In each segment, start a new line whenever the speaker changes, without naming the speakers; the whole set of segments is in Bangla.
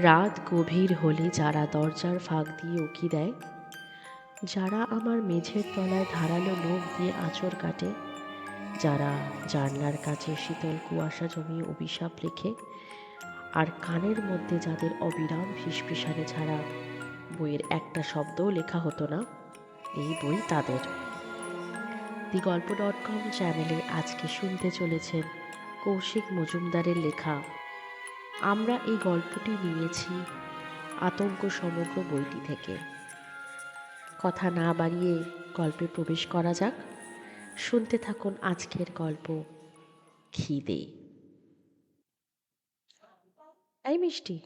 রাত গভীর হলে যারা দরজার ফাঁক দিয়ে উঁকি দেয়, যারা আমার মেঝের তলায় ধারালো নখ দিয়ে আঁচড় কাটে, যারা জানলার কাছে শীতল কুয়াশা জমিয়ে অভিশাপ লেখে, আর কানের মধ্যে যাদের অবিরাম ফিসফিসানি ছাড়া বইয়ের একটা শব্দও লেখা হতো না, এই বই তাদের। দিগল্প.com চ্যানেলে আজকে শুনতে চলেছেন কৌশিক মজুমদারের লেখা আমরা এই গল্পটি নিয়েছি আতঙ্ক সমগ্র বইটি থেকে। কথা না বাড়িয়ে গল্পে প্রবেশ করা যাক। শুনতে থাকুন আজকের গল্প খিদে। এই মিষ্টি,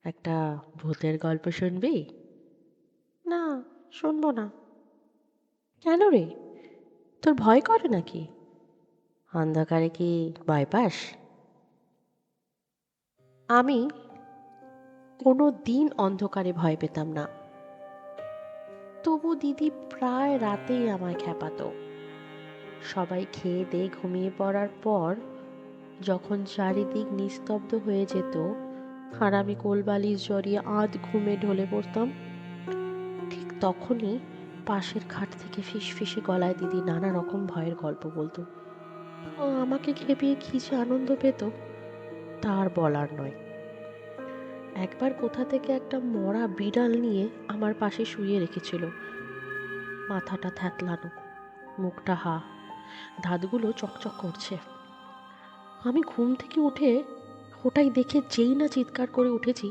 একটা ভূতের গল্প শুনবি? না, শুনবো না। কেন রে, তোর ভয় করে নাকি? অন্ধকারে কি ভয় পাস? আমি কোনো দিন অন্ধকারে ভয় পেতাম না, তবু দিদি প্রায় রাতেই আমায় খেপাতো। সবাই খেয়ে দিয়ে ঘুমিয়ে পড়ার পর যখন চারিদিক নিস্তব্ধ হয়ে যেত আর আমি কোলবালিশ জড়িয়ে আধ ঘুমে ঢলে পড়তাম, ঠিক তখনই পাশের খাট থেকে ফিসফিসে গলায় দিদি নানা রকম ভয়ের গল্প বলতো। আমাকে খেপিয়ে কি যে আনন্দ পেত তার বলার নয়। একবার কোথা থেকে একটা মরা বিড়াল নিয়ে আমার পাশে শুয়ে রেখেছিল, মাথাটা থ্যাতলানো, মুখটা হা, দাঁতগুলো চকচক করছে। আমি ঘুম থেকে উঠে ওটাই দেখে যেই না চিৎকার করে উঠেছি,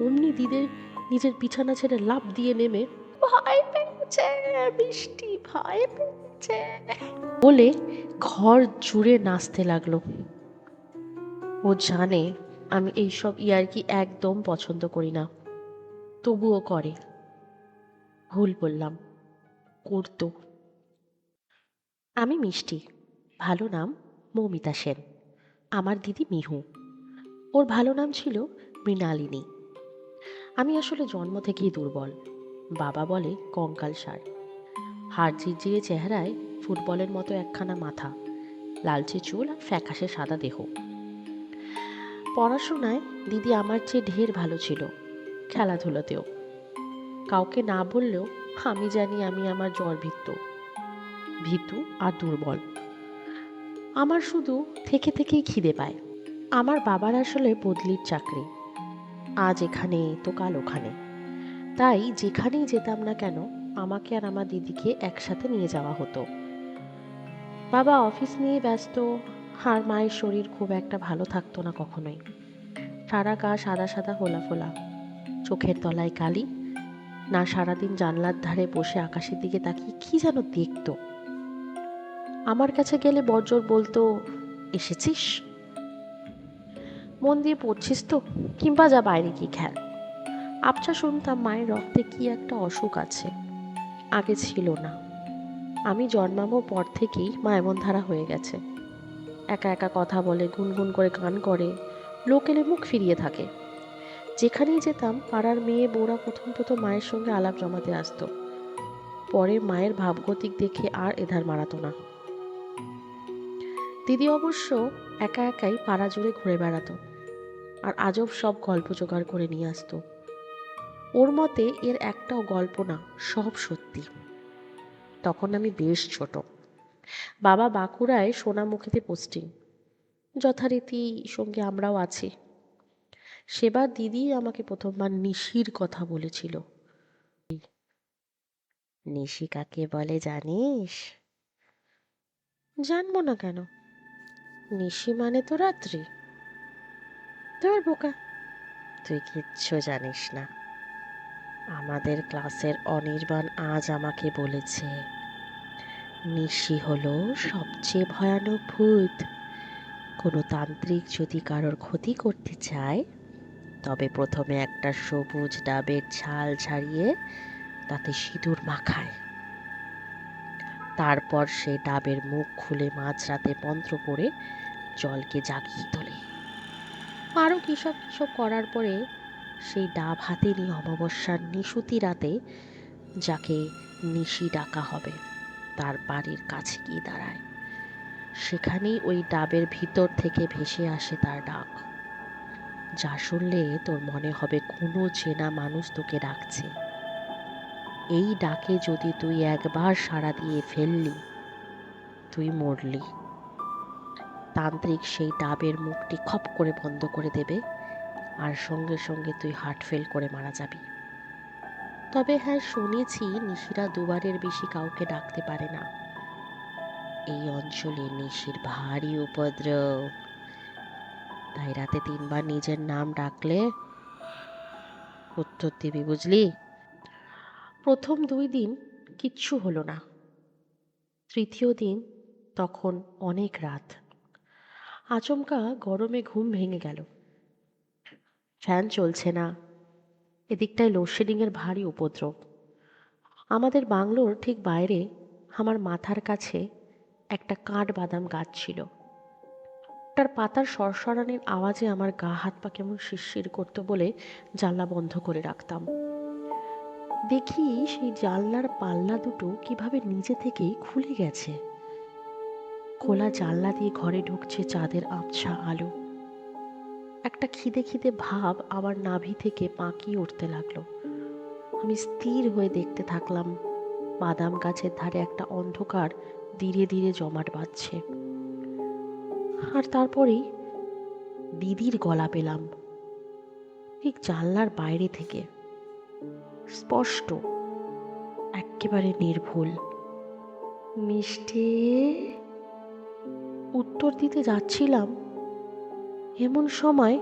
অমনি দিদের নিজের বিছানা ছেড়ে লাফ দিয়ে নেমে ভয় পেয়েছে, বৃষ্টি ভয় পেয়েছে বলে ঘর জুড়ে নাচতে লাগলো। ও জানে আমি এইসব ইয়ার্কি একদম পছন্দ করি না, তবুও করে। ভুল বললাম, করতো। আমি মিষ্টি, ভালো নাম মৌমিতা সেন। আমার দিদি মিহু, ওর ভালো নাম ছিল মৃণালিনী। আমি আসলে জন্ম থেকেই দুর্বল, বাবা বলে কঙ্কালসার। হাড় ঝিরঝিরে চেহারায় ফুটবলের মতো একখানা মাথা, লালচে চুল আর ফ্যাকাশে সাদা দেহ। পড়াশোনায় দিদি আমার চেয়ে ঢের ভালো ছিল, খেলাধুলাতেও। কাউকে না বললেও আমি জানি আমি আমার জ্বর ভীতু আর দুর্বল। আমার শুধু থেকে থেকেই খিদে পায়। আমার বাবার আসলে বদলির চাকরি, আজ এখানে তো কাল ওখানে। তাই যেখানেই যেতাম না কেন আমাকে আর আমার দিদিকে একসাথে নিয়ে যাওয়া হতো। বাবা অফিস নিয়ে ব্যস্ত, আর মায়ের শরীর খুব একটা ভালো থাকতো না কখনোই। সারা গা সাদা সাদা ফোলা ফোলা, চোখের তলায় কালি। না সারাদিন জানলার ধারে বসে আকাশের দিকে তাকিয়ে কি যেন দেখতো। আমার কাছে গেলে বড়জোর বলতো, এসেছিস? মন দিয়ে পড়ছিস তো, কিংবা যা বাইরে কি খেল। আবছা শুনতাম মায়ের রক্তে কি একটা অসুখ আছে, আগে ছিল না। আমি জন্মানোর পর থেকেই মা এমন ধারা হয়ে গেছে। একা একা কথা বলে, গুনগুন করে গান করে, লোক এলে মুখ ফিরিয়ে থাকে। যেখানেই যেতাম পাড়ার মেয়ে বউরা প্রথম প্রথম মায়ের সঙ্গে আলাপ জমাতে আসতো, পরে মায়ের ভাবগতিক দেখে আর এধার মারাতো না। দিদি অবশ্য একা একাই পাড়া জুড়ে ঘুরে বেড়াতো আর আজব সব গল্প জোগাড় করে নিয়ে আসতো। ওর মতে এর একটাও গল্প না, সব সত্যি। তখন আমি বেশ ছোট, বাবা বাঁকুড়ায় সোনামুখীতে পোস্টিং, যথারীতি সঙ্গে আমরাও আছি। সেবার দিদি আমাকে প্রথমবার নিশির কথা বলেছিল। নিশি কাকে বলে জানিস? জানবো না কেন, নিশি মানে তো রাত্রি। তোর বোকা, তুই কিচ্ছু জানিস না। আমাদের ক্লাসের অনির্বাণ আজ আমাকে বলেছে নিশি হলো সবচেয়ে ভয়ানক ভূত। কোনো তান্ত্রিক যদি কারোর ক্ষতি করতে চায়, তবে প্রথমে একটা সবুজ ডাবের ছাল ছাড়িয়ে তাতে সিঁদুর মাখায়। তারপর সে ডাবের মুখ খুলে মাঝরাতে মন্ত্র পড়ে জলকে জাগিয়ে তোলে। আরও কিসব কিসব করার পরে সেই ডাব হাতে নিয়ে অমাবস্যার নিশুতি রাতে যাকে নিশি ডাকা হবে তার বাড়ির কাছে গিয়ে দাঁড়ায়। সেখানেই ওই ডাবের ভিতর থেকে ভেসে আসে তার ডাক। যা শুনলে তোর মনে হবে কোনো চেনা মানুষ তোকে ডাকছে। এই ডাকে যদি তুই একবার সাড়া দিয়ে ফেললি, তুই মরলি। তান্ত্রিক সেই ডাবের মুখটি খপ করে বন্ধ করে দেবে, আর সঙ্গে সঙ্গে তুই হার্ট ফেল করে মারা যাবি। তবে হ্যাঁ, শুনেছি নিশিরা দুবারের বেশি কাউকে ডাকতে পারে না। এই অঞ্চলে নিশির ভারী উপদ্রব, তাই রাতে 3বার নিজের নাম ডাকলে উত্তর দিবি, বুঝলি? প্রথম 2 দিন কিচ্ছু হলো না। তৃতীয় দিন তখন অনেক রাত। আচমকা গরমে ঘুম ভেঙে গেল। ফ্যান চলছে না, এদিকটায় লোডশেডিং এর ভারী উপদ্রব। আমাদের বাংলোর ঠিক বাইরে আমার মাথার কাছে একটা কাঠবাদাম গাছ ছিল। তার পাতার সরসরানির আওয়াজে আমার গা হাত পা কেমন শিরশির করতো বলে জানলা বন্ধ করে রাখতাম। দেখি সেই জানলার পাল্লা দুটো কিভাবে নিজে থেকেই খুলে গেছে। খোলা জানলা দিয়ে ঘরে ঢুকছে চাঁদের আবছা আলো। একটা খিদে খিদে ভাব আমার নাভি থেকে পাকিয়ে উঠতে লাগলো। আমি স্থির হয়ে দেখতে থাকলাম বাদাম গাছের ধারে একটা অন্ধকার ধীরে ধীরে জমাট বাঁধছে। আর তারপরেই দিদির গলা পেলাম ঠিক জানলার বাইরে থেকে, স্পষ্ট, একেবারে নির্ভুল। মিষ্টি। উত্তর দিতে যাচ্ছিলাম, এমন সময়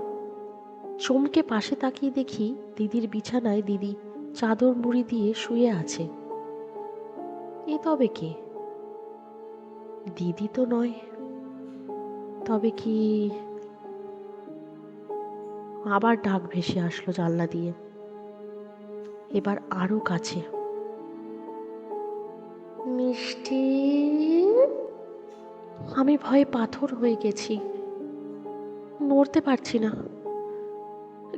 চমকে পাশে তাকিয়ে দেখি দিদির বিছানায় দিদি চাদর মুড়ি দিয়ে শুয়ে আছে। এ তবে কে? দিদি তো নয়। তবে কি? আবার ডাক ভেসে আসলো জানলা দিয়ে, এবার আরো কাছে। মিষ্টি। আমি ভয়ে পাথর হয়ে গেছি, নড়তে পারছি না।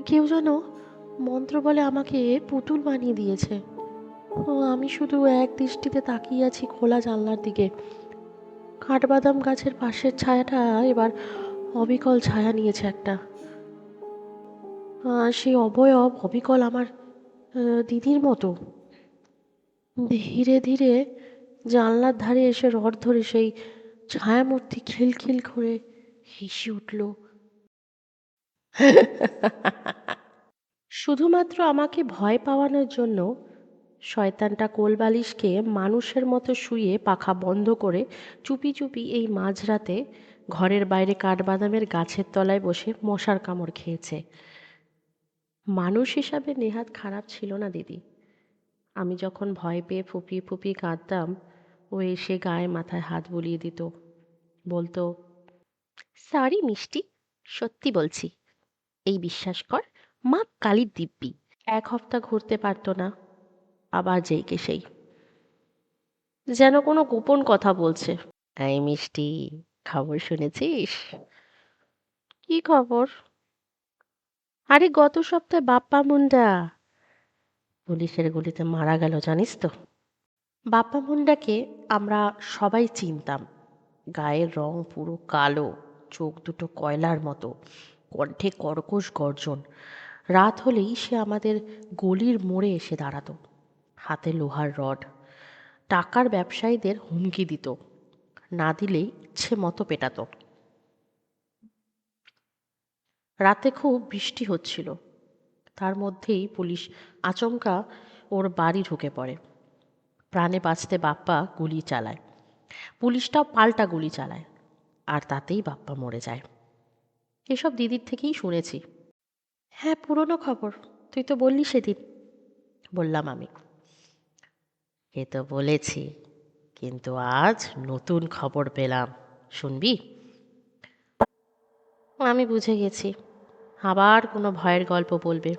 কেউ যেন মন্ত্র বলে আমাকে পুতুল বানিয়ে দিয়েছে। আমি শুধু এক দৃষ্টিতে তাকিয়ে আছি খোলা জানলার দিকে। কাঠবাদাম গাছের পাশের ছায়াটা এবার অবিকল ছায়া নিয়েছে একটা। সেই অবয়ব অবিকল আমার দিদির মতো। ধীরে ধীরে জানলার ধারে এসে রড ধরে সেই ছায়ামূর্তি খিলখিল করে হেসে উঠল। শুধুমাত্র আমাকে ভয় পাওয়ানোর জন্য শয়তানটা কোলবালিশকে মানুষের মতো শুয়ে পাখা বন্ধ করে চুপি চুপি এই মাঝরাতে ঘরের বাইরে কাঠবাদামের গাছের তলায় বসে মশার কামড় খেয়েছে। মানুষ হিসাবে নেহাত খারাপ ছিল না দিদি। আমি যখন ভয় পেয়ে ফুপিয়ে ফুপিয়ে কাঁদতাম, ও এসে গায়ে মাথায় হাত বুলিয়ে দিত, বলতো, সরি মিষ্টি, সত্যি বলছি, এই বিশ্বাস কর, মা কালীর দিব্যি। 1 হপ্তা ঘুরতে পারতো না, আবার যেই কে সেই, যেন কোনো গোপন কথা বলছে। এই মিষ্টি, খবর শুনেছিস? কি খবর? আরে গত সপ্তাহে বাপ্পা মুন্ডা পুলিশের গুলিতে মারা গেল, জানিস তো? বাপ্পা মুন্ডাকে আমরা সবাই চিনতাম। গায়ের রং পুরো কালো, চোখ দুটো কয়লার মতো, কণ্ঠে কর্কশ গর্জন। রাত হলেই সে আমাদের গলির মোড়ে এসে দাঁড়াতো, হাতে লোহার রড। টাকার ব্যবসায়ীদের হুমকি দিত, না দিলে ইচ্ছে মতো পেটাতো। রাতে খুব বৃষ্টি হচ্ছিল, তার মধ্যেই পুলিশ আচমকা ওর বাড়ি ঢুকে পড়ে। প্রাণে বাঁচতে বাপ্পা গুলি চালায়, পুলিশটাও পাল্টা গুলি চালায়, আর তাতেই বাপ্পা মরে যায়। এসব দিদির থেকেই শুনেছি। হ্যাঁ, পুরনো খবর, তুই তো বললি সেদিন, বললাম আমি। এ তো বলেছি, কিন্তু আজ নতুন খবর পেলাম, শুনবি? আমি বুঝে গেছি আবার কোনো ভয়ের গল্প বলবে,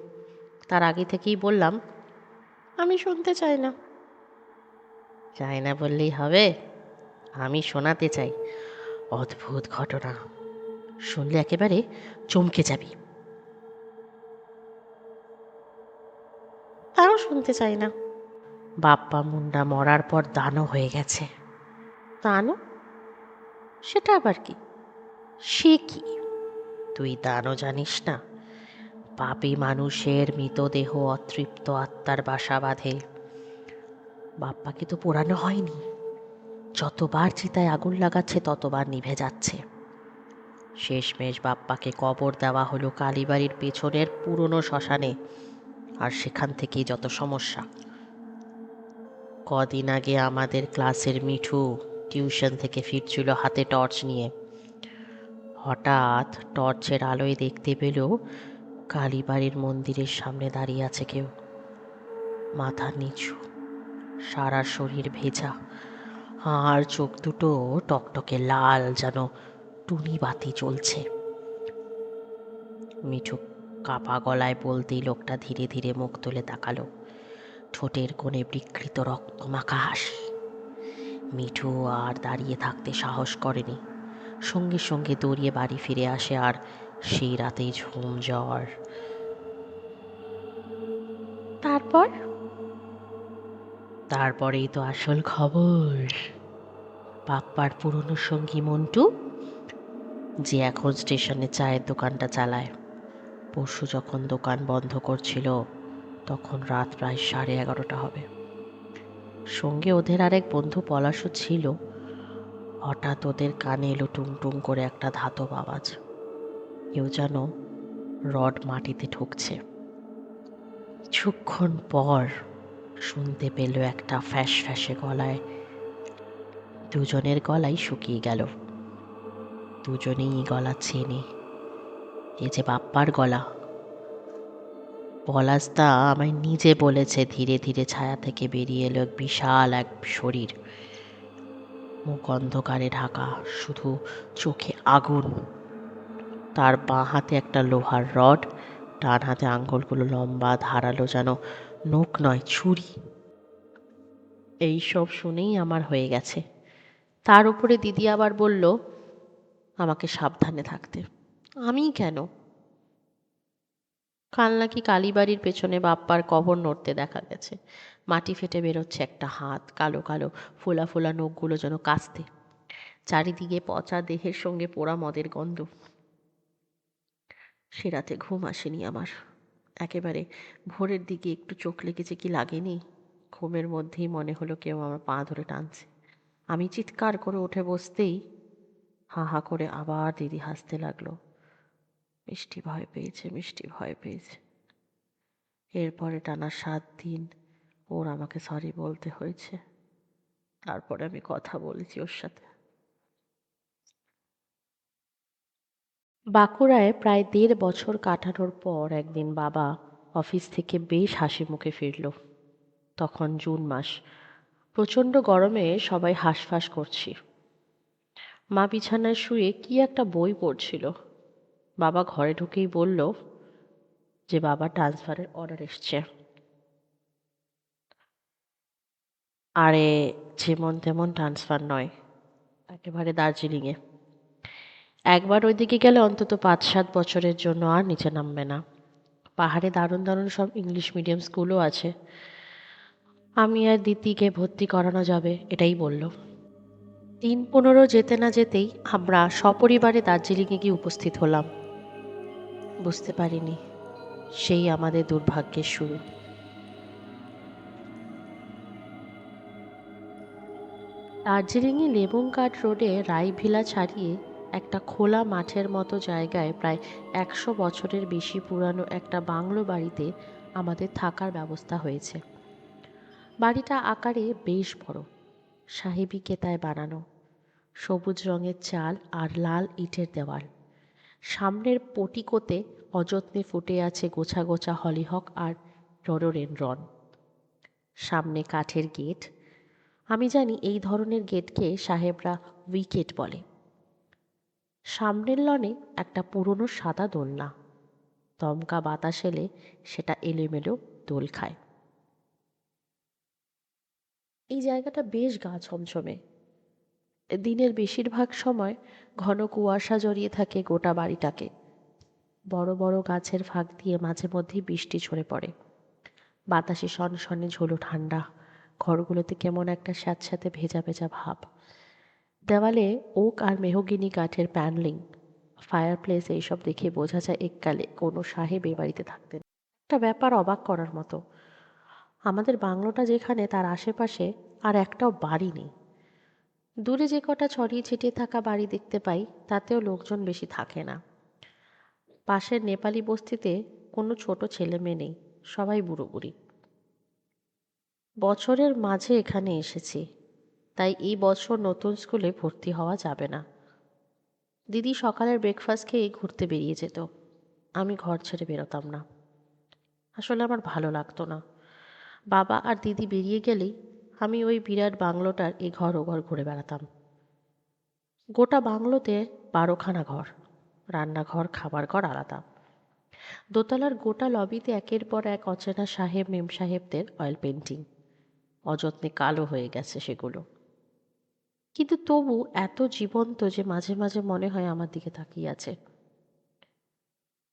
তার আগে থেকেই বললাম আমি শুনতে চাই না। চাই না বললেই হবে, আমি শোনাতে চাই অদ্ভুত ঘটনা, শুনলে একেবারে চমকে যাবি। তাও শুনতে চাই না। বাপ্পা মুন্ডা মরার পর দানও হয়ে গেছে। দানও? সেটা আবার কি? সে কি? তুই দানও জানিস না? পাপী মানুষের মৃতদেহ অতৃপ্ত আত্মার বাসা বাঁধে। বাপ্পাকে তো পোড়ানো হয়নি, যতবার চিতায় আগুন লাগাচ্ছে ততবার নিভে যাচ্ছে। শেষমেশ বাপ্পাকে কবর দেওয়া হলো কালীবাড়ির পেছনের পুরনো শ্মশানে, আর সেখান থেকেই যত সমস্যা। কদিন আগে আমাদের ক্লাসের মিঠু টিউশন থেকে ফিরছিল হাতে টর্চ নিয়ে। হঠাৎ টর্চের আলোয় দেখতে পেল কালীবাড়ির মন্দিরের সামনে দাঁড়িয়ে আছে কেউ, মাথা নিচু, সারা শরীর ভেজা, আর চোখ দুটো টকটকে লাল, যেন টুনি বাতি জ্বলছে। মিঠু কাপা গলায় বলতেই লোকটা ধীরে ধীরে মুখ তুলে তাকালো, ঠোঁটের কোণে বিকৃত রক্তমাখা হাসি। মিঠু আর দাঁড়িয়ে থাকতে সাহস করেনি, সঙ্গে সঙ্গে দৌড়িয়ে বাড়ি ফিরে আসে, আর সেই রাতেই ঝুম জ্বর। তারপরেই তো আসল খবর। বাপ্পার পুরনো সঙ্গী মন্টু, যে এখন স্টেশনে চায়ের দোকানটা চালায়, পরশু যখন দোকান বন্ধ করছিল তখন রাত প্রায় 11:30 হবে। সঙ্গে ওদের আরেক বন্ধু পলাশও ছিল। হঠাৎ ওদের কানে এলো টুংটুং করে একটা ধাতব আওয়াজ, কেউ যেন রড মাটিতে ঠুকছে। কিছুক্ষণ পর শুনতে পেল একটা ফ্যাস ফ্যাসে গলায়। দুজনের গলাই শুকিয়ে গেল। দুজনেই গলা চেনে, এ যে বাপ্পার গলা। পলাশদা আমায় নিজে বলেছে। ধীরে ধীরে ছায়া থেকে বেরিয়ে এলো বিশাল এক শরীর, মুখ অন্ধকারে ঢাকা, শুধু চোখে আগুন। তার বাঁ হাতে একটা লোহার রড, ডান হাতে আঙ্গুলগুলো লম্বা ধারালো, যেন নখ নয় ছুরি। এইসব শুনেই আমার হয়ে গেছে। তার উপরে দিদি আবার বলল আমাকে সাবধানে থাকতে। আমি কেন? কাল নাকি কালীবাড়ির পেছনে বাপ্পার কবর নড়তে দেখা গেছে। মাটি ফেটে বেরোচ্ছে একটা হাত, কালো কালো ফোলা ফোলা নখগুলো যেন কাস্তে। চারিদিকে পচা দেহের সঙ্গে পোড়া মদের গন্ধ। সে রাতে ঘুম আসেনি আমার। একেবারে ভোরের দিকে একটু চোখ লেগেছে কি লাগেনি, ঘুমের মধ্যেই মনে হলো কেউ আমার পা ধরে টানছে। আমি চিৎকার করে উঠে বসতেই হা হা করে আবার দিদি হাসতে লাগলো। মিষ্টি ভয় পেয়েছে, মিষ্টি ভয় পেয়েছে। এরপরে টানা 7 দিন ওর আমাকে সরি বলতে হয়েছে। তারপরে আমি কথা বলেছি ওর সাথে। বাঁকুড়ায় প্রায় 1.5 বছর কাটানোর পর একদিন বাবা অফিস থেকে বেশ হাসি মুখে ফিরল। তখন জুন মাস, প্রচণ্ড গরমে সবাই হাঁসফাঁস করছি। মা বিছানায় শুয়ে কি একটা বই পড়ছিল। বাবা ঘরে ঢুকেই বলল যে বাবা ট্রান্সফারের অর্ডার এসছে। আরে যেমন তেমন ট্রান্সফার নয়, একেবারে দার্জিলিংয়ে। একবার ওইদিকে গেলে অন্তত 5-7 বছরের জন্য আর নিচে নামবে না। পাহাড়ে দারুণ দারুণ সব ইংলিশ মিডিয়াম স্কুলও আছে। আমি আর দিদিকে ভর্তি করানো যাবে, এটাই বলল। 3-15 যেতে না যেতেই আমরা সপরিবারে দার্জিলিংয়ে গিয়ে উপস্থিত হলাম। বুঝতে পারিনি সেই আমাদের দুর্ভাগ্যের শুরু। দার্জিলিংয়ে লেবুংঘাট রোডে রায়ভিলা ছাড়িয়ে একটা খোলা মাঠের মতো জায়গায় প্রায় 100 বছরের বেশি পুরানো একটা বাংলো বাড়িতে আমাদের থাকার ব্যবস্থা হয়েছে। বাড়িটা আকারে বেশ বড়, সাহেবি কেতায় বানানো, সবুজ রঙের চাল আর লাল ইটের দেওয়াল। সামনের পটিকোতে অযত্নে ফুটে আছে গোছা গোছা হলিহক আর রডোডেনড্রন। সামনে কাঠের গেট। আমি জানি এই ধরনের গেটকে সাহেবরা উইকেট বলে। সামনের লনে একটা পুরনো সাদা দোলনা, দমকা বাতাস এলে সেটা এলোমেলো দোল খায়। এই জায়গাটা বেশ গা ছমছমে। দিনের বেশিরভাগ সময় ঘন কুয়াশা জড়িয়ে থাকে গোটা বাড়িটাকে। বড় বড় গাছের ফাঁক দিয়ে মাঝে মধ্যেই বৃষ্টি ঝরে পড়ে। বাতাসে সনসনে ঝোলো ঠান্ডা, ঘরগুলোতে কেমন একটা স্যাঁতস্যাঁতে ভেজা ভেজা ভাব। দেওয়ালে ওক আর মেহগিনি কাঠের প্যানেলিং, ফায়ার প্লেস এইসব দেখে বোঝা যায় এককালে কোনো সাহেব এ বাড়িতে থাকতেন। একটা ব্যাপার অবাক করার মতো, আমাদের বাংলোটা যেখানে তার আশেপাশে আর একটাও বাড়ি নেই। দূরে যে কটা ছড়িয়ে ছিটিয়ে থাকা বাড়ি দেখতে পাই তাতেও লোকজন বেশি থাকে না। পাশের নেপালি বস্তিতে কোনো ছোট ছেলে মেয়ে নেই, সবাই বুড়ো বুড়ি। বছরের মাঝে এখানে এসেছি, তাই এই বছর নতুন স্কুলে ভর্তি হওয়া যাবে না। দিদি সকালের ব্রেকফাস্ট খেয়ে ঘুরতে বেরিয়ে যেত, আমি ঘর ছেড়ে বেরোতাম না। আসলে আমার ভালো লাগতো না। বাবা আর দিদি বেরিয়ে গেলেই আমি ওই বিরাট বাংলোটার এ ঘর ও ঘর ঘুরে বেড়াতাম। গোটা বাংলোতে 12খানা ঘর, রান্নাঘর খাবার ঘর আলাদা। দোতলার গোটা লবিতে একের পর এক অচেনা সাহেব মেম সাহেবদের অয়েল পেন্টিং, অযত্নে কালো হয়ে গেছে সেগুলো, কিন্তু তবু এত জীবন্ত যে মাঝে মাঝে মনে হয় আমার দিকে তাকিয়ে আছে।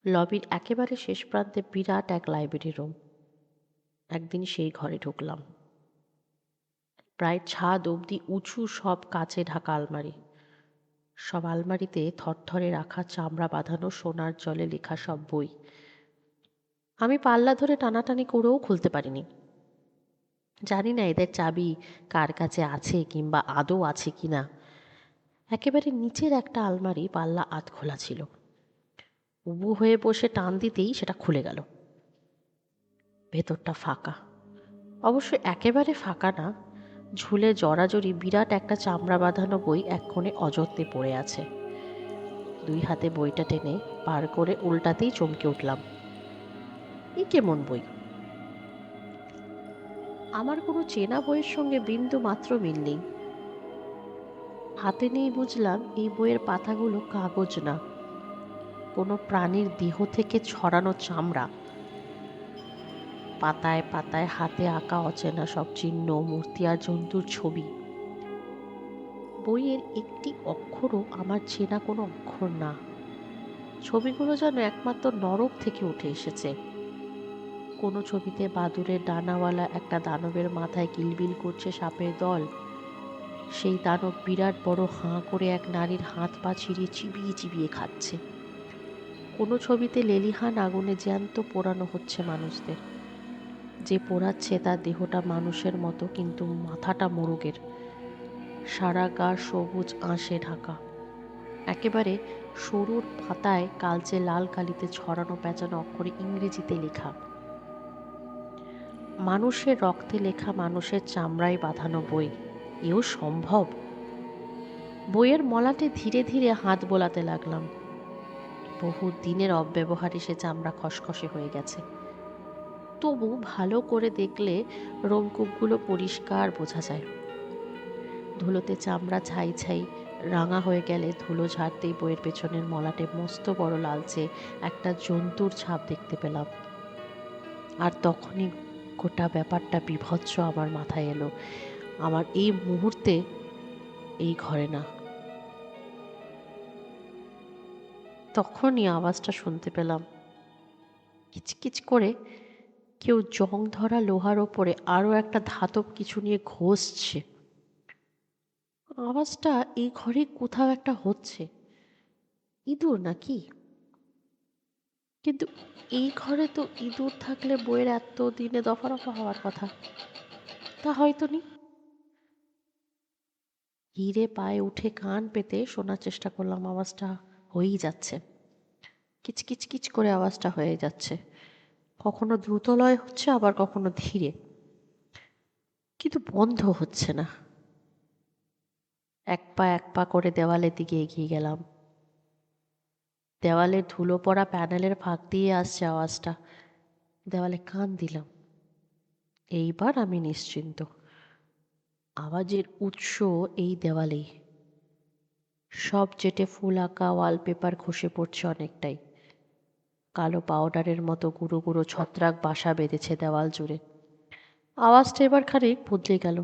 লবির একেবারে শেষ প্রান্তে বিরাট এক লাইব্রেরি রুম। একদিন সেই ঘরে ঢুকলাম। প্রায় ছাদ অবধি উঁচু সব কাচে ঢাকা আলমারি, সব আলমারিতে থরথরে রাখা চামড়া বাঁধানো সোনার জলে লেখা সব বই। আমি পাল্লা ধরে টানাটানি করেও খুলতে পারিনি। জানি না এদের চাবি কার কাছে আছে কিংবা আদৌ আছে কিনা। একেবারে নিচের একটা আলমারি পাল্লা আধ খোলা ছিল, উবু হয়ে বসে টান দিতেই সেটা খুলে গেল। ভেতরটা ফাঁকা, অবশ্য একেবারে ফাঁকা না। ঝুলে জড়াজড়ি বিরাট একটা চামড়া বাঁধানো বই এক কোণে অযত্নে পড়ে আছে। দুই হাতে বইটা টেনে পার করে উল্টাতেই চমকে উঠলাম। এ কেমন বই? আমার কোনো চেনা বইয়ের সঙ্গে বিন্দু মাত্র মিল নেই। হাতে নেই বুঝলাম এই বইয়ের পাতাগুলো কাগজ না, কোনো প্রাণীর দেহ থেকে ছড়ানো চামড়া। পাতায় পাতায় হাতে আঁকা অচেনা সব চিহ্ন, মূর্তি আর জন্তুর ছবি। বইয়ের একটি অক্ষরও আমার চেনা কোনো অক্ষর না। ছবিগুলো যেন একমাত্র নরক থেকে উঠে এসেছে। কোনো ছবিতে বাদুড়ের ডানাওয়ালা একটা দানবের মাথায় কিলবিল করছে সাপের দল, সেই দানব বিরাট বড় হাঁ করে এক নারীর হাত পা ছিঁড়িয়ে চিবিয়ে চিবিয়ে খাচ্ছে। কোনো ছবিতে লেলিহান আগুনে জ্যান্ত পোড়ানো হচ্ছে মানুষদের। যে পোড়াচ্ছে তার দেহটা মানুষের মতো, কিন্তু মাথাটা মোরগের। সারা গা সবুজ আঁশে ঢাকা। একেবারে সরুর পাতায় কালচে লাল কালিতে ছড়ানো পেঁচানো অক্ষরে ইংরেজিতে লেখা। মানুষের রক্তে লেখা, মানুষের চামড়ায় বাঁধানো বই। এও সম্ভব? বইয়ের মলাটে ধীরে ধীরে হাত বোলাতে লাগলাম। বহু দিনের অব্যবহারে সে চামড়া খসখসে হয়ে গেছে, তবু ভালো করে দেখলে রোমকূপগুলো পরিষ্কার বোঝা যায়। ধুলোতে চামড়া ছাই ছাই রাঙা হয়ে গেলে ধুলো ঝাড়তেই বইয়ের পেছনের মলাটে মস্ত বড় লালচে একটা জন্তুর ছাপ দেখতে পেলাম। আর তখনই গোটা ব্যাপারটা বীভৎস আমার মাথায় এলো। আমার এই মুহূর্তে এই ঘরে না। তখনই আওয়াজটা শুনতে পেলাম, কিচকিচ করে কেউ জং ধরা লোহার ওপরে আরো একটা ধাতব কিছু নিয়ে ঘষছে। আওয়াজটা এই ঘরে কোথাও একটা হচ্ছে। ইঁদুর নাকি? কিন্তু এই ঘরে তো ইঁদুর থাকলে বইয়ের এত দিনে দফা রফা হওয়ার কথা, তা হয়তো নি। ধীরে পায়ে উঠে কান পেতে শোনার চেষ্টা করলাম। আওয়াজটা হয়েই যাচ্ছে, কিচকিচ কিচ করে আওয়াজটা হয়ে যাচ্ছে। কখনো দ্রুত লয় হচ্ছে, আবার কখনো ধীরে, কিন্তু বন্ধ হচ্ছে না। এক পা করে দেওয়ালের দিকে এগিয়ে গেলাম। দেওয়ালের ধুলো পড়া প্যানেলের ফাঁক দিয়ে আসছে আওয়াজটা। দেওয়ালে কান দিলাম। এইবার আমি নিশ্চিন্ত। আওয়াজের উৎস এই দেওয়ালেই। সব চেটে ফুল আঁকা ওয়ালপেপার খসে পড়ছে অনেকটাই। কালো পাউডারের মতো গুঁড়ো গুঁড়ো ছত্রাক বাসা বেঁধেছে দেওয়াল জুড়ে। আওয়াজটা এবার খানিক বদলে গেল।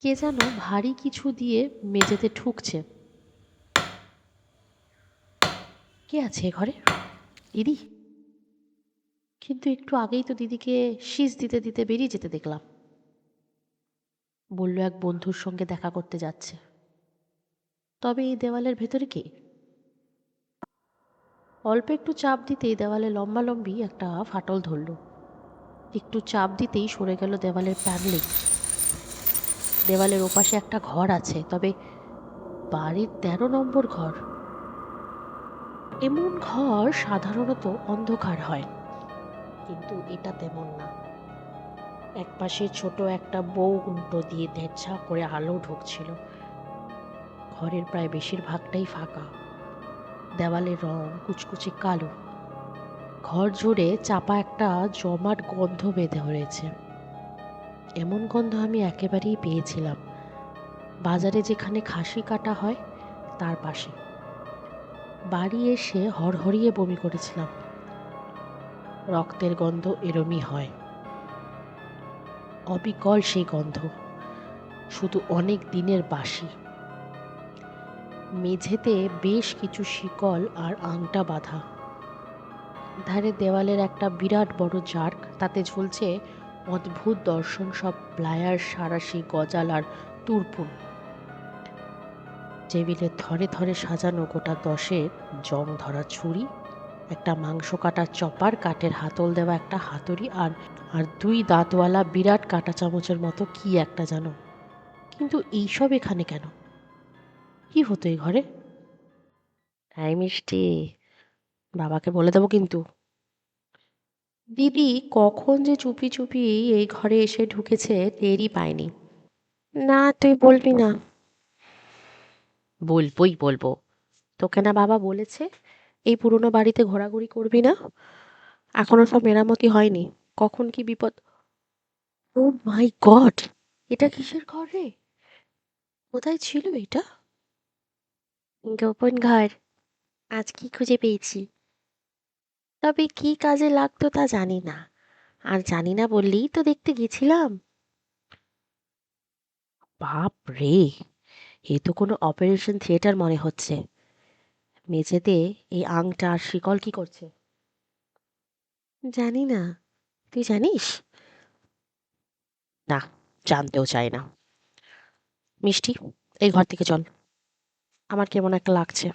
কে যেন ভারী কিছু দিয়ে মেঝেতে ঠুকছে। কে আছে এ ঘরে? দিদি? কিন্তু একটু আগেই তো দিদিকে শীষ দিতে দিতে বেরিয়ে যেতে দেখলাম। বলল এক বন্ধুর সঙ্গে দেখা করতে যাচ্ছে। তবে এই দেওয়ালের ভেতরে কে? অল্প একটু চাপ দিতেই দেওয়ালে লম্বালম্বি একটা ফাটল ধরল। একটু চাপ দিতেই সরে গেল দেওয়ালের প্যানেলিং। দেওয়ালের ওপাশে একটা ঘর আছে, তবে বাড়ির 13 নম্বর ঘর। এমন ঘর সাধারণত অন্ধকার হয়, কিন্তু এটা তেমন না। একপাশে ছোট একটা বউ উল্টো দিয়ে ধেচ্ছা করে আলো ঢুকছিল। ঘরের প্রায় বেশিরভাগটাই ফাঁকা। দেওয়ালের রং কুচকুচে কালো। ঘর জুড়ে চাপা একটা জমাট গন্ধ বেঁধে হয়েছে। এমন গন্ধ আমি একেবারেই পেয়েছিলাম বাজারে যেখানে খাসি কাটা হয় তার পাশে। বাড়ি এসে হড়হড়িয়ে বমি করেছিলাম। রক্তের গন্ধ এরমই হয়, অবিকল সেই গন্ধ, শুধু অনেক দিনের বাসি। মেঝেতে বেশ কিছু শিকল আর আংটা বাঁধা। ধারে দেওয়ালের একটা বিরাট বড় জার্ক, তাতে ঝুলছে অদ্ভুত দর্শন সব প্লায়ার, সাঁড়াশি, গজাল আর তুরপুন। টেবিলে থরে থরে সাজানো গোটা 10 জং ধরা ছুরি, একটা মাংস কাটার চপার, কাঠের হাতল দেওয়া একটা হাতুড়ি, আর আর 2 দাঁতওয়ালা বিরাট কাঁটা চামচের মতো কি একটা জানো। কিন্তু এইসব এখানে কেন? কি হতো এই ঘরে? এই মিষ্টি, বাবাকে বলে দেবো কিন্তু। দিদি কখন যে চুপি চুপি এই ঘরে এসে ঢুকেছে টেরই পায়নি। না, তুই বলবি না। বলবোই বলবো। তোকে না বাবা বলেছে এই পুরনো বাড়িতে ঘোরাঘুরি করবি না? এখনো সব মেরামতি হয়নি, কখন কি বিপদ। ও মাই গড, এটা কিসের ঘর রে? কোথায় ছিল এটা? গোপন ঘর। আজ কি খুঁজে পেয়েছি, তবে কি কাজে লাগতো তা জানি না। আর জানি না বললেই তো দেখতে গেছিলাম। বাপ রে, এ তো কোনো অপারেশন থিয়েটার মনে হচ্ছে। মেঝেতে এই আংটা আর শিকল কি করছে? জানি না, তুই জানিস? না, জানতেও চাই না। মিষ্টি, এই ঘর থেকে চল, আমার কেমন একটা লাগছে।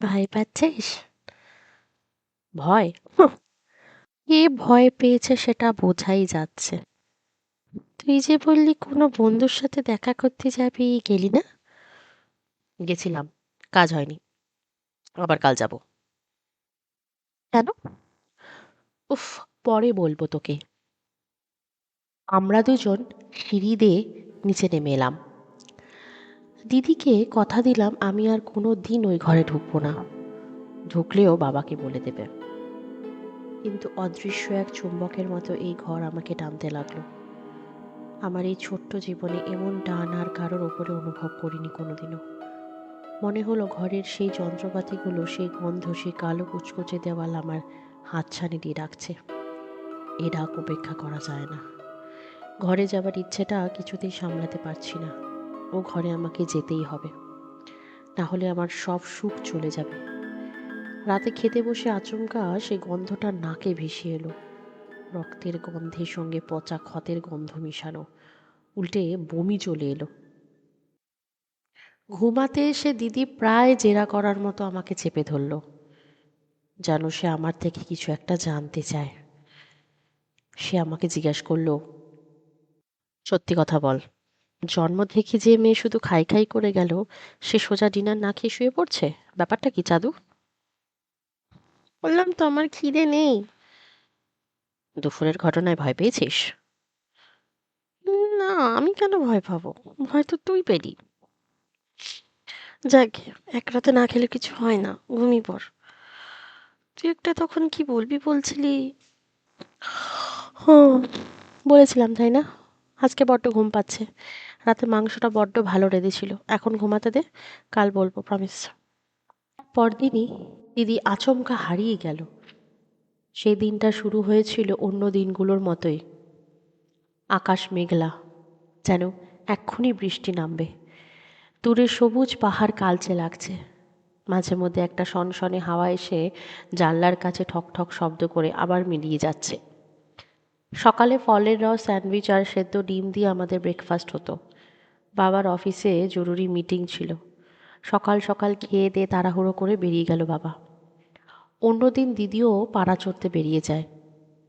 ভয় পাচ্ছিস? ভয়? হুঁ, কে ভয় পেয়েছে সেটা বোঝাই যাচ্ছে। তুই যে বললি কোনো বন্ধুর সাথে দেখা করতে যাবি, গেলি না? গেছিলাম, কাজ হয়নি, আবার কাল যাব। কেন? উফ, পরে বলবো তোকে। আমরা দুজন সিঁড়ি দিয়ে নিচে নেমে এলাম। দিদিকে কথা দিলাম আমি আর কোনো দিন ওই ঘরে ঢুকবো না, ঢুকলেও বাবাকে বলে দেবে। কিন্তু অদৃশ্য এক চুম্বকের মতো এই ঘর আমাকে টানতে লাগলো। আমার এই ছোট্ট জীবনে এমন টান আর কারোর ওপরে অনুভব করিনি কোনোদিনও। মনে হলো ঘরের সেই যন্ত্রপাতিগুলো, সেই গন্ধ, সেই কালো কুচকুচে দেওয়াল আমার হাতছানি দিয়ে ডাকছে। এ ডাক উপেক্ষা করা যায় না। ঘরে যাবার ইচ্ছেটা কিছুতেই সামলাতে পারছি না। ও ঘরে আমাকে যেতেই হবে, না হলে আমার সব সুখ চলে যাবে। রাতে খেতে বসে আচমকা সেই গন্ধটা নাকে ভেসে এলো। রক্তের গন্ধের সঙ্গে পচা ক্ষতের গন্ধ মিশানো, উল্টে বমি চলে এলো। ঘুমাতে এসে দিদি প্রায় জেরা করার মতো আমাকে চেপে ধরল, যেন সে আমার থেকে কিছু একটা জানতে চায়। সে আমাকে জিজ্ঞেস করলো, সত্যি কথা বল, জন্ম থেকে যে মেয়ে শুধু খাই খাই করে গেল, সে সোজা ডিনার না খেয়ে শুয়ে পড়ছে, ব্যাপারটা কি চাদু? বললাম তো আমার খিদে নেই। দুপুরের ঘটনায় ভয় পেয়েছিস? না, আমি কেন ভয় পাবো? ভয় তো তুই পেলি। যাক, এক রাতে না খেলে কিছু হয় না, ঘুমিয়ে পড়। তুই একটা তখন কি বলবি বলছিলি? হুম, বলেছিলাম তাই না? আজকে বড্ড ঘুম পাচ্ছে। রাতে মাংসটা বড্ড ভালো রেঁধেছিল, এখন ঘুমাতে দে, কাল বলবো, প্রমিস। পরদিনই দিদি আচমকা হারিয়ে গেল। সেই দিনটা শুরু হয়েছিল অন্য দিনগুলোর মতোই। আকাশ মেঘলা, যেন এক্ষুনি বৃষ্টি নামবে। দূরে সবুজ পাহাড় কালচে লাগছে। মাঝে মধ্যে একটা সনসনে হাওয়া এসে জানলার কাছে ঠক ঠক শব্দ করে আবার মিলিয়ে যাচ্ছে। সকালে ফলের রস, স্যান্ডউইচ আর সেদ্ধ ডিম দিয়ে আমাদের ব্রেকফাস্ট হতো। বাবার অফিসে জরুরি মিটিং ছিল। সকাল সকাল খেয়ে দিয়ে তাড়াহুড়ো করে বেরিয়ে গেল বাবা। অন্যদিন দিদিও পাড়া চড়তে বেরিয়ে যায়,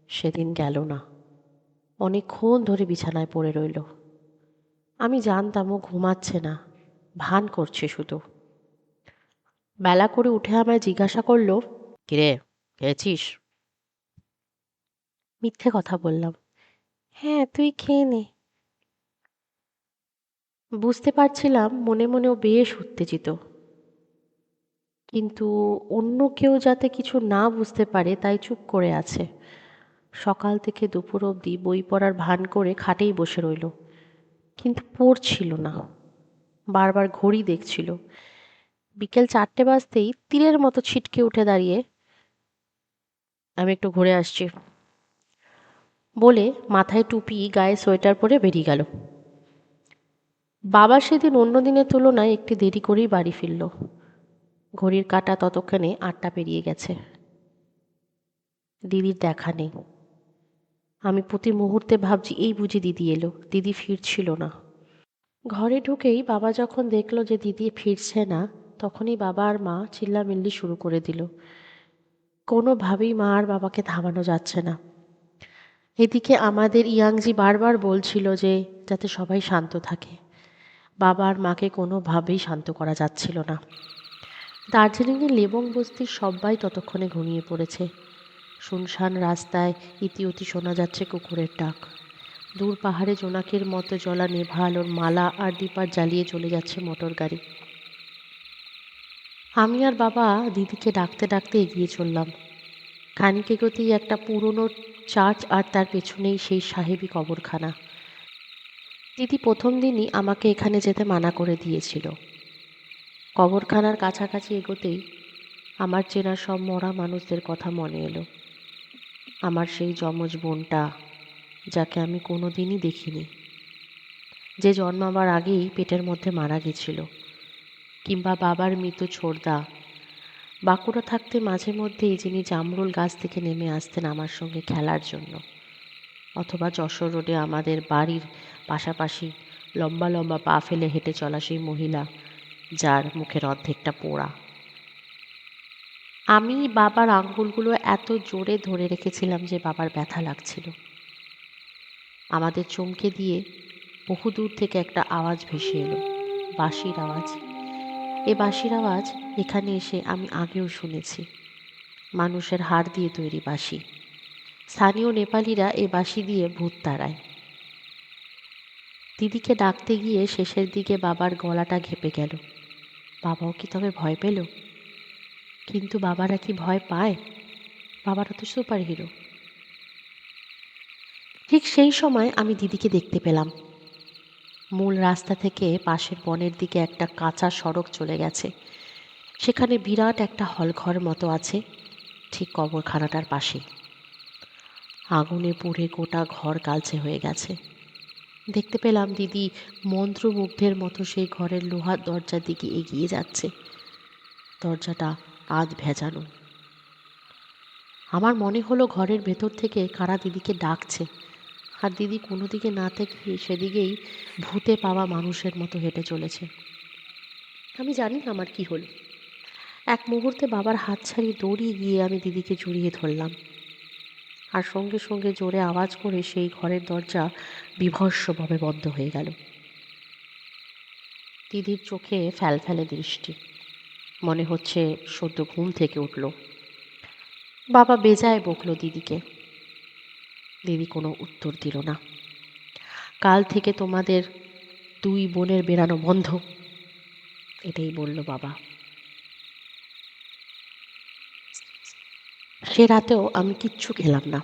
সেদিন গেল না। অনেকক্ষণ ধরে বিছানায় পড়ে রইল। আমি জানতাম ও ঘুমাচ্ছে না, ভান করছে শুধু। বেলা করে উঠে আমায় জিজ্ঞাসা করলো, কিরে, খেয়েছিস? মিথ্যে কথা বললাম, হ্যাঁ তুই খেয়ে নে। বুঝতে পারছিলাম মনে মনে ও বেশ উত্তেজিত, কিন্তু অন্য কেউ যাতে কিছু না বুঝতে পারে তাই চুপ করে আছে। সকাল থেকে দুপুর অবধি বই পড়ার ভান করে খাটেই বসে রইল, কিন্তু পড়ছিল না, বারবার ঘড়ি দেখছিল। বিকেল 4টে বাজতেই তীরের মতো ছিটকে উঠে দাঁড়িয়ে, আমি একটু ঘুরে আসছি বলে মাথায় টুপি গায়ে সোয়েটার পরে বেরিয়ে গেল। বাবা সেদিন অন্য দিনের তুলনায় একটু দেরি করেই বাড়ি ফিরল। ঘড়ির কাঁটা ততক্ষণে 8টা পেরিয়ে গেছে। দিদির দেখা নেই। আমি প্রতি মুহূর্তে ভাবছি এই বুঝি দিদি এলো, দিদি ফিরছিল না। ঘরে ঢুকেই বাবা যখন দেখলো যে দিদি ফিরছে না, তখনই বাবা আর মা চিল্লামিল্লি শুরু করে দিল। কোনোভাবেই মা আর বাবাকে থামানো যাচ্ছে না। এদিকে আমাদের ইয়াংজি বারবার বলছিল যে যাতে সবাই শান্ত থাকে। বাবা আর মাকে কোনোভাবেই শান্ত করা যাচ্ছিল না। দার্জিলিংয়ের লেবং বস্তির সবাই ততক্ষণে ঘুমিয়ে পড়েছে। শুনশান রাস্তায় ইতিউতি শোনা যাচ্ছে কুকুরের ডাক। দূর পাহাড়ে জোনাকের মতো জ্বলা নেভা আলোর মালা আর ডিপার জ্বালিয়ে চলে যাচ্ছে মোটর গাড়ি। আমি আর বাবা দিদিকে ডাকতে ডাকতে এগিয়ে চললাম। খানিক এগোতেই একটা পুরনো চার্চ আর তার পেছনেই সেই সাহেবি কবরখানা। দিদি প্রথম দিনই আমাকে এখানে যেতে মানা করে দিয়েছিল। কবরখানার কাছাকাছি এগোতেই আমার চেনা সব মরা মানুষদের কথা মনে এলো। আমার সেই যমজ বোনটা, যাকে আমি কোনো দিনই দেখিনি, যে জন্মাবার আগেই পেটের মধ্যে মারা গেছিল। কিংবা বাবার মৃত ছোড়দা। বাঁকুড়া থাকতে মাঝে মধ্যেই যিনি জামরুল গাছ থেকে নেমে আসতেন আমার সঙ্গে খেলার জন্য, অথবা যশোর রোডে আমাদের বাড়ির পাশাপাশি লম্বা লম্বা পা ফেলে হেঁটে চলা সেই মহিলা, যার মুখের অর্ধেকটা পোড়া। আমি বাবার আঙ্গুলগুলো এত জোরে ধরে রেখেছিলাম যে বাবার ব্যথা লাগছিল। আমাদের চমকে দিয়ে বহুদূর থেকে একটা আওয়াজ ভেসে এলো, বাঁশির আওয়াজ। এ বাঁশির আওয়াজ এখানে এসে আমি আগেও শুনেছি। মানুষের হাড় দিয়ে তৈরি বাঁশি। স্থানীয় নেপালিরা এ বাঁশি দিয়ে ভূত তাড়ায়। দিদিকে ডাকতে গিয়ে শেষের দিকে বাবার গলাটা ঘেঁপে গেল। বাবাও কি তবে ভয় পেল? কিন্তু বাবারা কি ভয় পায়? বাবারা তো সুপার হিরো। ঠিক সেই সময় আমি দিদিকে দেখতে পেলাম। মূল রাস্তা থেকে পাশের বনের দিকে একটা কাঁচা সড়ক চলে গেছে। সেখানে বিরাট একটা হলঘর মতো আছে, ঠিক কবরখানাটার পাশে। আগুনে পুড়ে গোটা ঘর কালচে হয়ে গেছে। দেখতে পেলাম দিদি মন্ত্রমুগ্ধের মতো সেই ঘরের লোহার দরজার দিকে এগিয়ে যাচ্ছে। দরজাটা আধ ভেজানো। আমার মনে হলো ঘরের ভেতর থেকে কারা দিদিকে ডাকছে, আর দিদি কোনো দিকে না তাকিয়ে সেদিকেই ভূতে পাওয়া মানুষের মতো হেঁটে চলেছে। আমি জানি না আমার কি হলো। এক মুহূর্তে বাবার হাত ছাড়িয়ে দৌড়িয়ে গিয়ে আমি দিদিকে জড়িয়ে ধরলাম, আর সঙ্গে সঙ্গে জোরে আওয়াজ করে সেই ঘরের দরজা বীভৎসভাবে বন্ধ হয়ে গেল। দিদির চোখে ফ্যালফ্যালে দৃষ্টি, মনে হচ্ছে সদ্য ঘুম থেকে উঠল। বাবা বেজায় বকল দিদিকে। দিদি কোনো উত্তর দিল না। কাল থেকে তোমাদের দুই বোনের বেরানো বন্ধ, এটাই বলল বাবা। সে রাতেও আমি কিচ্ছু খেলাম না।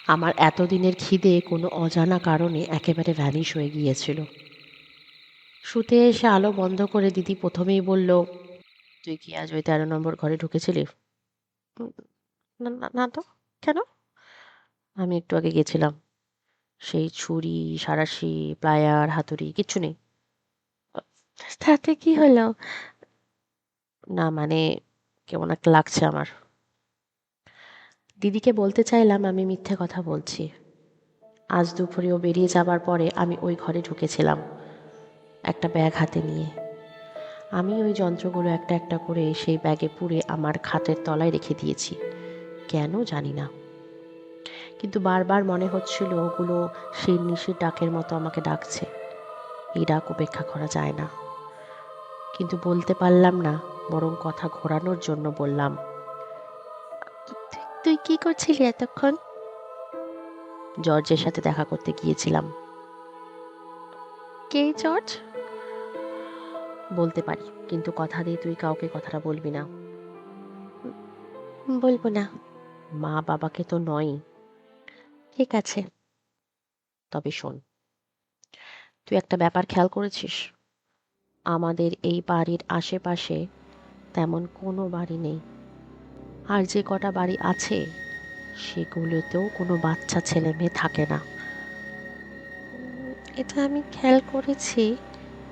আমার এতদিনের খিদে কোনো অজানা কারণে একেবারে ভ্যানিশ হয়ে গিয়েছিল। শুতে এসে আলো বন্ধ করে দিদি প্রথমেই বলল, তুই কি আজ ওই 13 নম্বর ঘরে ঢুকেছিলি? "উম, না না না তো, কেন?" আমি একটু আগে গেছিলাম। সেই ছুরি, সাঁড়াশি, প্লায়ার, হাতুড়ি কিচ্ছু নেই। তাতে কি হলো? না মানে, কেমন একটা লাগছে আমার। দিদিকে বলতে চাইলাম আমি মিথ্যে কথা বলছি। আজ দুপুরে ও বেরিয়ে যাবার পরে আমি ওই ঘরে ঢুকেছিলাম, একটা ব্যাগ হাতে নিয়ে। আমি ওই যন্ত্রগুলো একটা একটা করে সেই ব্যাগে পুরে আমার খাটের তলায় রেখে দিয়েছি, কেন জানি না। কিন্তু বারবার মনে হচ্ছিল ওগুলো সেই নিশির ডাকের মতো আমাকে ডাকছে। এই ডাক উপেক্ষা করা যায় না, কিন্তু বলতে পারলাম না, বরং কথা ঘোরানোর জন্য বললাম, তুই কি করছিলি এতক্ষণ? জর্জের সাথে দেখা করতে গিয়েছিলাম। কে জর্জ? বলতে পারি, কিন্তু কথা দিয়ে তুই কাউকে কথাটা বলবি না। বলবো না। মা বাবাকে তো নয়। ঠিক আছে, তবে শোন, তুই একটা ব্যাপার খেয়াল করেছিস? আমাদের এই বাড়ির আশেপাশে তেমন কোনো বাড়ি নেই, আর যে কটা বাড়ি আছে সেগুলোতেও কোনো বাচ্চা ছেলে মেয়ে থাকে না। এটা আমি খেয়াল করেছি,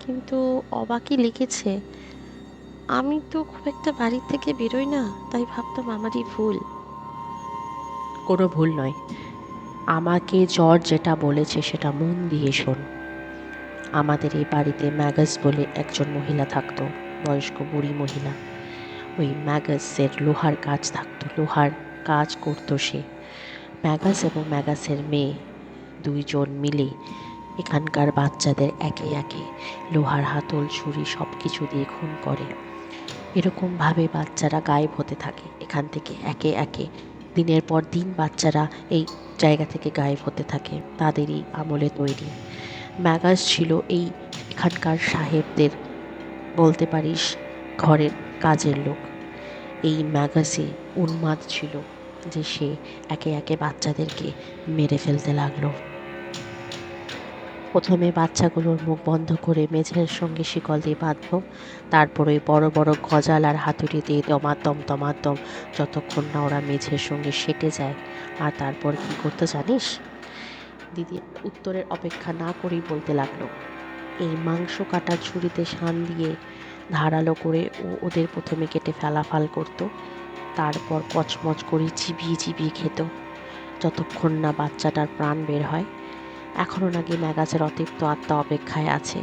কিন্তু অবাকই লিখেছে। আমি তো খুব একটা বাড়ি থেকে বেরোই না, তাই ভাবতাম আমারই ভুল। কোনো ভুল নয়। আমাকে জর্জ যেটা বলেছে সেটা মন দিয়ে শোন। আমাদের এই বাড়িতে ম্যাগাস বলে একজন মহিলা থাকতো, বয়স্ক বুড়ি মহিলা। ওই ম্যাগাসের লোহার কাজ থাকতো, লোহার কাজ করতো সে। ম্যাগাস এবং ম্যাগাসের মেয়ে দুইজন মিলে এখানকার বাচ্চাদের একে একে লোহার হাতল ছুরি সব কিছু দিয়ে খুন করে। এরকমভাবে বাচ্চারা গায়েব হতে থাকে এখান থেকে একে একে। দিনের পর দিন বাচ্চারা এই জায়গা থেকে গায়েব হতে থাকে, তাদেরই আমলে তৈরি। ম্যাগাস ছিল এখানকার সাহেবদের, বলতে পারিস ঘরের কাজের লোক। এই ম্যাগাসে উন্মাদ ছিল যে সে একে একে বাচ্চাদেরকে মেরে ফেলতে লাগলো। প্রথমে বাচ্চাগুলোর মুখ বন্ধ করে মেঝের সঙ্গে শিকল দিয়ে বাঁধল, তারপরে বড় বড় গজাল আর হাতুড়ি দিয়ে দমাদম দমাদম, যতক্ষণ না ওরা মেঝের সঙ্গে সেটে যায়। আর তারপর কি করতে জানিস? দিদি উত্তরের অপেক্ষা না করেই বলতে লাগলো, এই মাংস কাটার ছুরিতে শান দিয়ে ধারালো করে ওদের প্রথমে কেটে ফেলাফাল করতো, তারপর কচমচ করে চিবিয়ে চিবিয়ে খেত, যতক্ষণ না বাচ্চাটার প্রাণ বের হয়। এখনও নাকি ম্যাগাসের অতৃপ্ত আত্মা অপেক্ষায় আছে।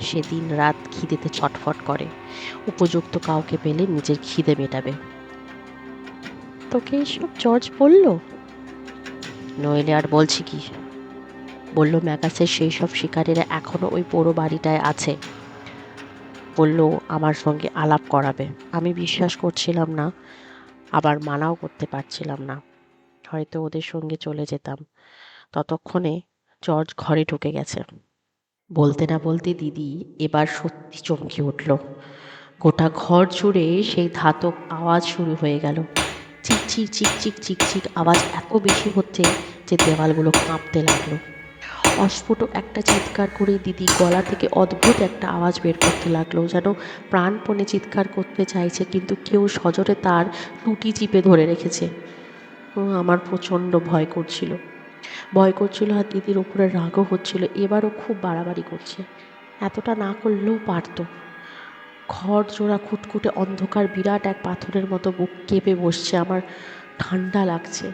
সে দিন রাত খিদেতে ছটফট করে, উপযুক্ত কাউকে পেলে নিজের খিদে মেটাবে। তোকে এসব জর্জ বলল? নইলে আর বলছি কি। বলল ম্যাগাসের সেই সব শিকারীরা এখনো ওই পোড়ো বাড়িটায় আছে। বলল আমার সঙ্গে আলাপ করাবে। আমি বিশ্বাস করছিলাম না, আবার মানাও করতে পারছিলাম না। হয়তো ওদের সঙ্গে চলে যেতাম। ততক্ষণে জর্জ ঘরে ঢুকে গেছে। বলতে না বলতে দিদি এবার সত্যি চমকে উঠল। গোটা ঘর জুড়ে সেই ধাতব আওয়াজ শুরু হয়ে গেল। চিকচিক চিকচিক চিকচিক আওয়াজ এত বেশি হচ্ছে যে দেওয়ালগুলো কাঁপতে লাগলো। অস্ফুট একটা চিৎকার করে দিদি গলা থেকে অদ্ভুত একটা আওয়াজ বের করতে লাগলো, যেন প্রাণপণে চিৎকার করতে চাইছে, কিন্তু কেউ সজোরে তার টুটি চিপে ধরে রেখেছে। আমার প্রচণ্ড ভয় করছিল। আর দিদির উপরে রাগও হচ্ছিল। এবারও খুব বাড়াবাড়ি করছে, এতটা না করলেও পারতো। ঘর জোড়া খুটখুটে অন্ধকার বিরাট এক পাথরের মতো বুক কেঁপে বসছে। আমার ঠান্ডা লাগছে,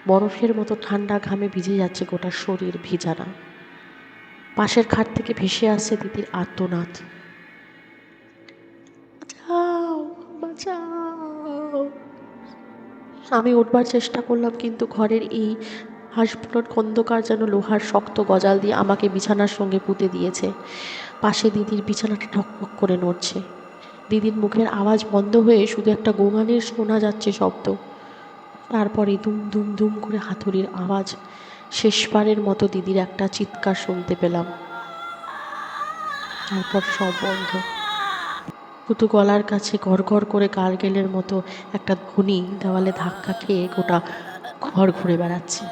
বরফের মতো ঠান্ডা ঘামে ভিজে যাচ্ছে গোটা শরীর, ভিজানা। পাশের খাট থেকে ভেসে আসছে দিদির আর্তনাদ, বাঁচাও বাঁচাও। আমি উঠবার চেষ্টা করলাম, কিন্তু ঘরের এই হাঁসফুটোর অন্ধকার যেন লোহার শক্ত গজাল দিয়ে আমাকে বিছানার সঙ্গে পুঁতে দিয়েছে। পাশে দিদির বিছানাটা ঠকঠক করে নড়ছে। দিদির মুখের আওয়াজ বন্ধ হয়ে শুধু একটা গোঙানির শোনা যাচ্ছে শব্দ। তারপরে দুম দুম দুম করে হাতুড়ির আওয়াজ। শেষবারের মতো দিদির একটা চিৎকার শুনতে পেলাম, তারপর সব বন্ধ। শুধু গলার কাছে গড় করে গার্গেলের মতো একটা ধ্বনি দেওয়ালে ধাক্কা খেয়ে গোটা ঘর ঘুরে বেড়াচ্ছে।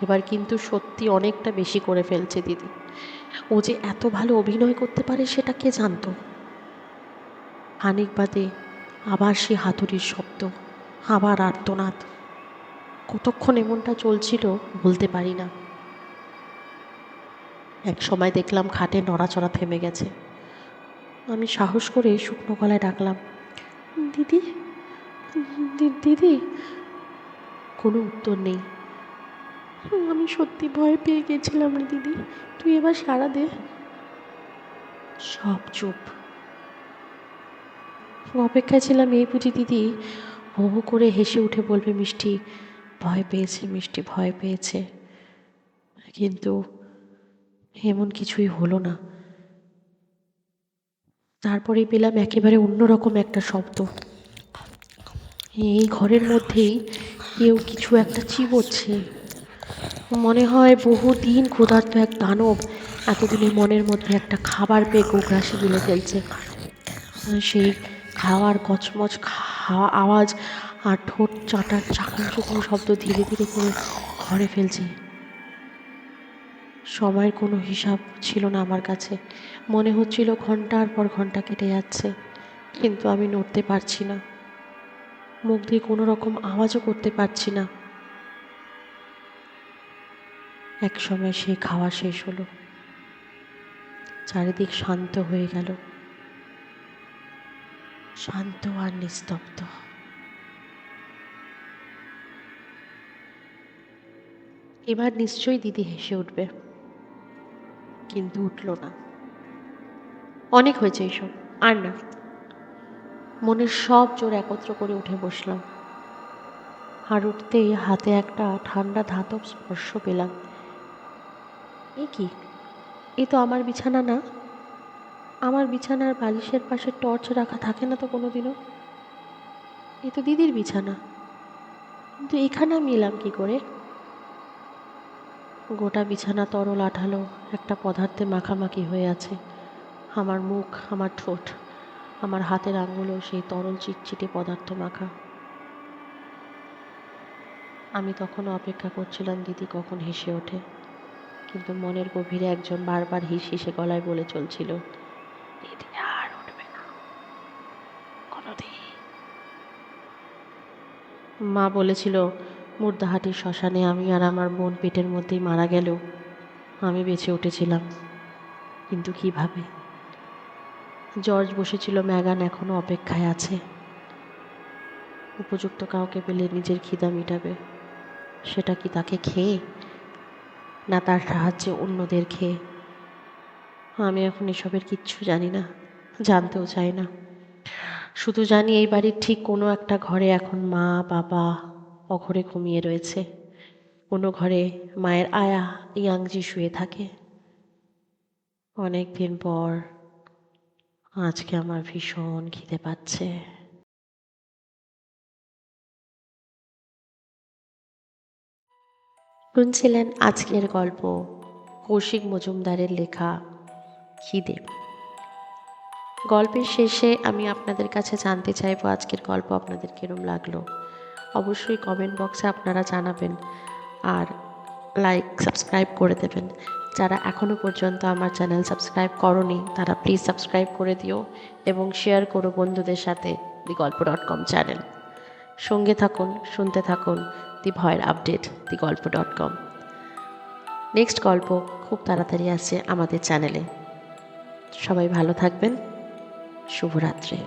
এবার কিন্তু সত্যি অনেকটা বেশি করে ফেলছে দিদি। ও যে এত ভালো অভিনয় করতে পারে সেটা কে জানতো। খানিক বাদে আবার সে হাতুড়ির শব্দ, আবার আর্তনাদ। কতক্ষণ এমনটা চলছিল বলতে পারি না। এক সময় দেখলাম খাটে নড়াচড়া থেমে গেছে। আমি সাহস করে শুকনো গলায় ডাকলাম, দিদি দিদি। কোনো উত্তর নেই। আমি সত্যি ভয় পেয়ে গেছিলাম রে দিদি, তুই এবার সাড়া দে। সব চুপ। অপেক্ষায় ছিলাম এই বুঝি দিদি হো হো করে হেসে উঠে বলবে মিষ্টি ভয় পেয়েছে, মিষ্টি ভয় পেয়েছে। কিন্তু এমন কিছুই হলো না। তারপরেই পেলাম একেবারে অন্যরকম একটা শব্দ। এই ঘরের মধ্যেই কেউ কিছু একটা চিবোচ্ছে। মনে হয় বহুদিন ক্ষুধার্ত এক দানব এতদিনে মনের মধ্যে একটা খাবার পেয়ে গোগ্রাসে গিলে ফেলছে। সেই খাওয়ার কচমচ খাওয়া আওয়াজ আর ঠোঁট চাটার চাকন চুকনো শব্দ ধীরে ধীরে করে ঘরে ফেলছে। সময়ের কোনো হিসাব ছিল না আমার কাছে। মনে হচ্ছিল ঘন্টার পর ঘন্টা কেটে যাচ্ছে, কিন্তু আমি নড়তে পারছি না, মুখ দিয়ে কোনো রকম আওয়াজও করতে পারছি না। এক সময় সেই খাওয়া শেষ হলো, চারিদিক শান্ত হয়ে গেল, শান্ত আর নিস্তব্ধ। এবার নিশ্চয়ই দিদি হেসে উঠবে, কিন্তু উঠল না। অনেক হয়েছে এইসব, আর না। মনের সব জোর একত্র করে উঠে বসলাম, আর উঠতেই হাতে একটা ঠান্ডা ধাতব স্পর্শ পেলাম। এ কি? এ তো আমার বিছানা না। আমার বিছানার বালিশের পাশে টর্চ রাখা থাকে না তো কোনোদিনও। এ তো দিদির বিছানা, কিন্তু এখানে আমি এলাম কি করে? গোটা বিছানা তরল আঠালো একটা পদার্থে মাখামাখি হয়ে আছে। আমার মুখ, আমার ঠোঁট, আমার হাতের আঙুলও সেই তরল চিটচিটে পদার্থ মাখা। আমি তখনও অপেক্ষা করছিলাম দিদি কখন হেসে ওঠে, কিন্তু মনের গভীরে একজন বারবার হিস হিসে গলায় বলে চলছিল, দিদি আর উঠবে না কোনোদিন। মা বলেছিল মুর্দাহাটির শ্মশানে আমি আর আমার বোন পেটের মধ্যেই মারা গেলেও আমি বেঁচে উঠেছিলাম, কিন্তু কিভাবে? জর্জ বসেছিল, ম্যাগান এখনো অপেক্ষায় আছে। উপযুক্ত কাউকে পেলে নিজের খিদা মিটাবে, সেটা কি তাকে খেয়ে, না তার সাহায্যে অন্যদের খেয়ে? আমি এখন এসবের কিচ্ছু জানি না, জানতেও চাই না। শুধু জানি এই বাড়ির ঠিক কোনো একটা ঘরে এখন মা বাবা অঘরে ঘুমিয়ে রয়েছে, কোনো ঘরে মায়ের আয়া ইয়াংজি শুয়ে থাকে। অনেক দিন পর আজকে আমার ভীষণ খিদে পাচ্ছে। শুনছিলেন আজকের গল্প কৌশিক মজুমদারের লেখা খিদে। গল্পের শেষে আমি আপনাদের কাছে জানতে চাইবো আজকের গল্প আপনাদের কিরম লাগলো। অবশ্যই কমেন্ট বক্সে আপনারা জানাবেন, আর লাইক সাবস্ক্রাইব করে দেবেন। যারা এখনও পর্যন্ত আমার চ্যানেল সাবস্ক্রাইব করনি তারা প্লিজ সাবস্ক্রাইব করে দিও এবং শেয়ার করো বন্ধুদের সাথে দিগল্প.com চ্যানেল। সঙ্গে থাকুন, শুনতে থাকুন দি ভয়ের আপডেট দিগল্প.com। নেক্সট গল্প খুব তাড়াতাড়ি আসছে আমাদের চ্যানেলে। সবাই ভালো থাকবেন। শুভরাত্রি।